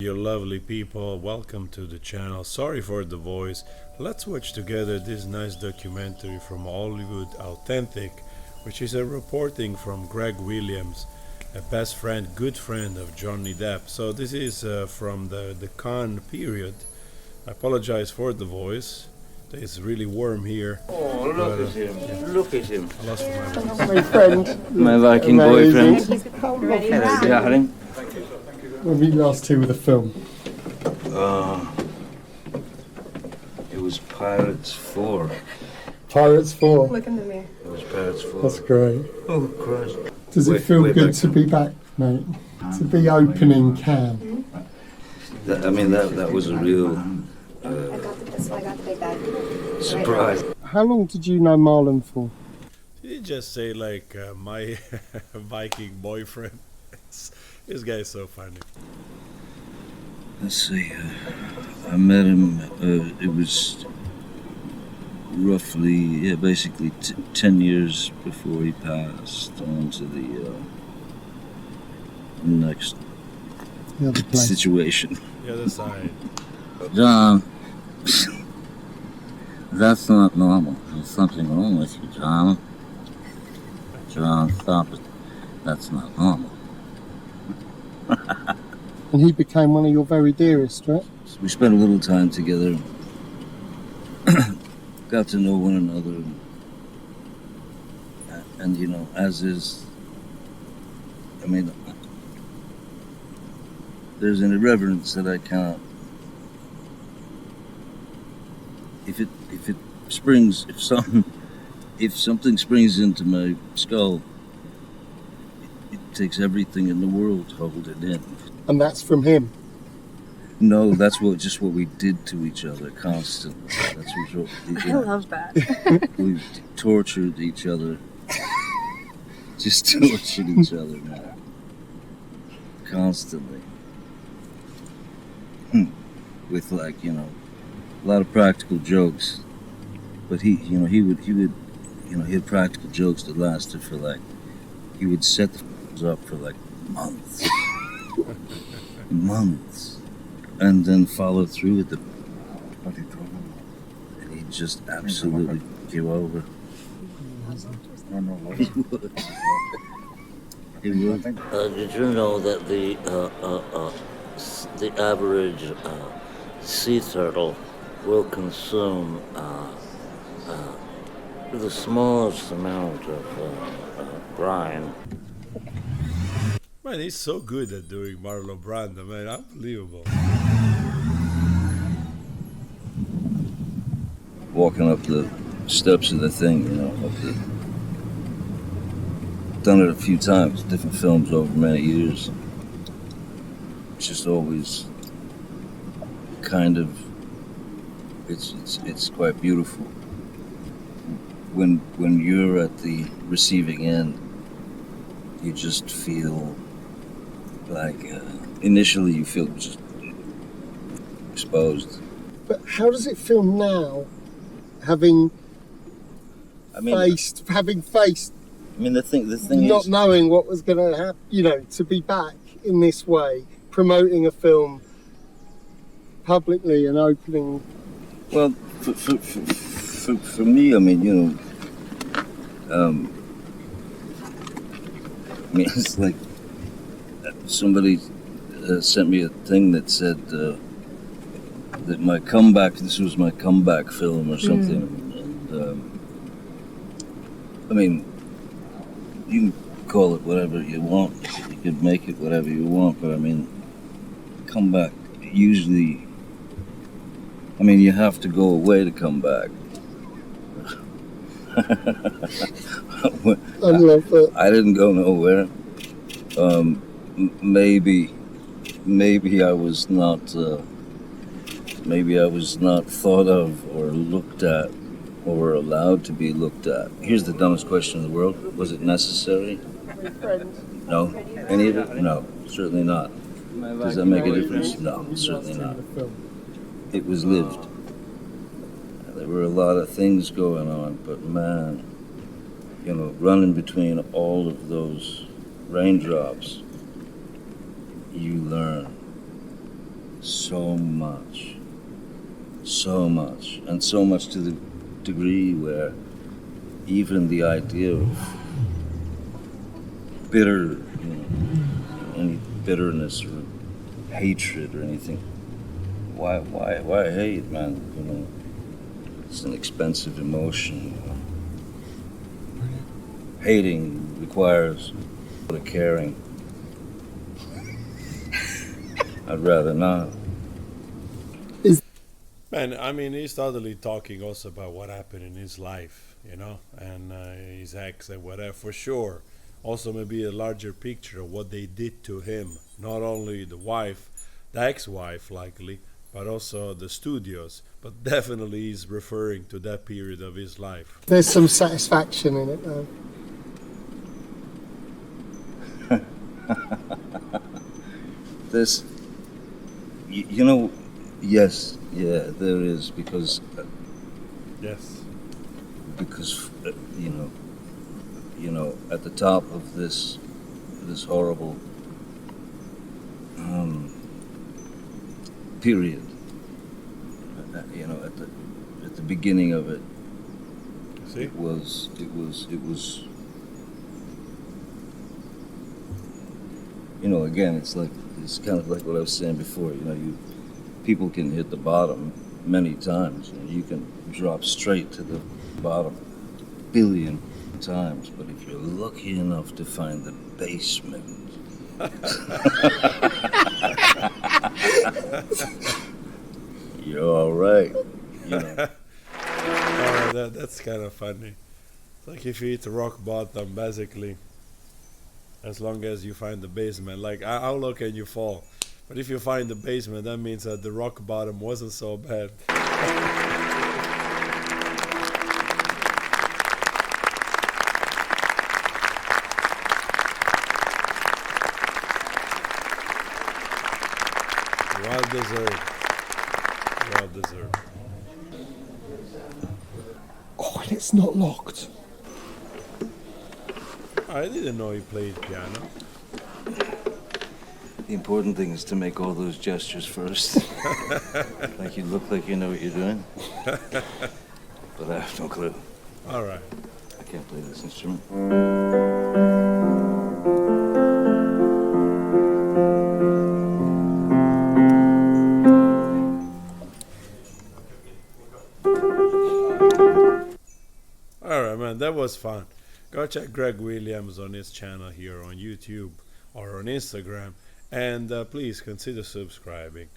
You lovely people, welcome to the channel. Sorry for the voice. Let's watch together this nice documentary from Hollywood Authentic, which is a reporting from Greg Williams, a best friend, good friend of Johnny Depp. So this is from the Cannes period. I apologize for the voice. It's really warm here. Oh, look at him. Yeah. Look at him. I lost my voice. My friend. My Viking Amazing. boyfriend. How lovely. Hello, darling. When we last two with the film. It was Pirates 4. Pirates 4. Look into me. It was Pirates 4. That's great. Oh, Christ. Does it Wait, feel wait, good back. to be back, mate? To be opening Cannes. That was a real I got the big bag. surprise. How long did you know Marlon for? Did you just say like my Viking boyfriend? This guy is so funny. Let's see. I met him. It was roughly, basically 10 years before he passed on to the next The other place. situation. The other side. John, that's not normal. There's something wrong with you, John. John, stop it. That's not normal. And he became one of your very dearest, right? We spent a little time together, got to know one another, and you know, as is, I mean, there's an irreverence that I can't. If something springs into my skull, it takes everything in the world to hold it in. And that's from him. No, that's what we did to each other constantly. That's what I love that. we tortured each other. Just tortured each other, man. Constantly. With like, you know, a lot of practical jokes. But he had practical jokes that lasted for like, he would set the up for like months. Months. And then follow through with the. And he'd just absolutely give over. He would. Did you know that the average sea turtle will consume the smallest amount of brine? Man, he's so good at doing Marlon Brando, man, unbelievable. Walking up the steps of the thing, you know, done it a few times, different films over many years. It's just always kind of, it's quite beautiful. When you're at the receiving end, you just feel like, initially you feel just exposed. But how does it feel now, having faced I mean, the thing not is, knowing what was going to happen, you know, to be back in this way, promoting a film publicly and opening. well, for me, I mean, you know, I mean, it's like somebody sent me a thing that said that my comeback, this was my comeback film or something. And, I mean, you can call it whatever you want. You could make it whatever you want, but I mean, comeback, usually, I mean, you have to go away to come back. I love that. I didn't go nowhere. Maybe I was not. Maybe I was not thought of or looked at or allowed to be looked at. Here's the dumbest question in the world: was it necessary? No. Any of it? No. Certainly not. Does that make a difference? No. Certainly not. It was lived. There were a lot of things going on, but man, you know, running between all of those raindrops, you learn. so much. So much. And so much to the degree where even the idea of any bitterness or hatred or anything, why hate, man? It's an expensive emotion. Hating requires a lot of caring. I'd rather not. Man, I mean, he's totally talking also about what happened in his life, and his ex and whatever, for sure. Also, maybe a larger picture of what they did to him. Not only the wife, the ex-wife, likely, but also the studios. But definitely he's referring to that period of his life. There's some satisfaction in it, though. This, yes, yeah, there is, because Yes. At the top of this horrible period, at the beginning of it, See? it was again, it's kind of like what I was saying before. People can hit the bottom many times. You can drop straight to the bottom a billion times, but if you're lucky enough to find the basement, you're all right. That's kind of funny. It's like if you hit rock bottom, basically, as long as you find the basement. Like, how low can you fall? But if you find the basement, that means that the rock bottom wasn't so bad. Well deserved. Well deserved. Oh, and it's not locked. I didn't know he played piano. The important thing is to make all those gestures first. Like you look like you know what you're doing. But I have no clue. All right. I can't play this instrument. All right, man. That was fun. Go check Greg Williams on his channel here on YouTube or on Instagram. And please consider subscribing.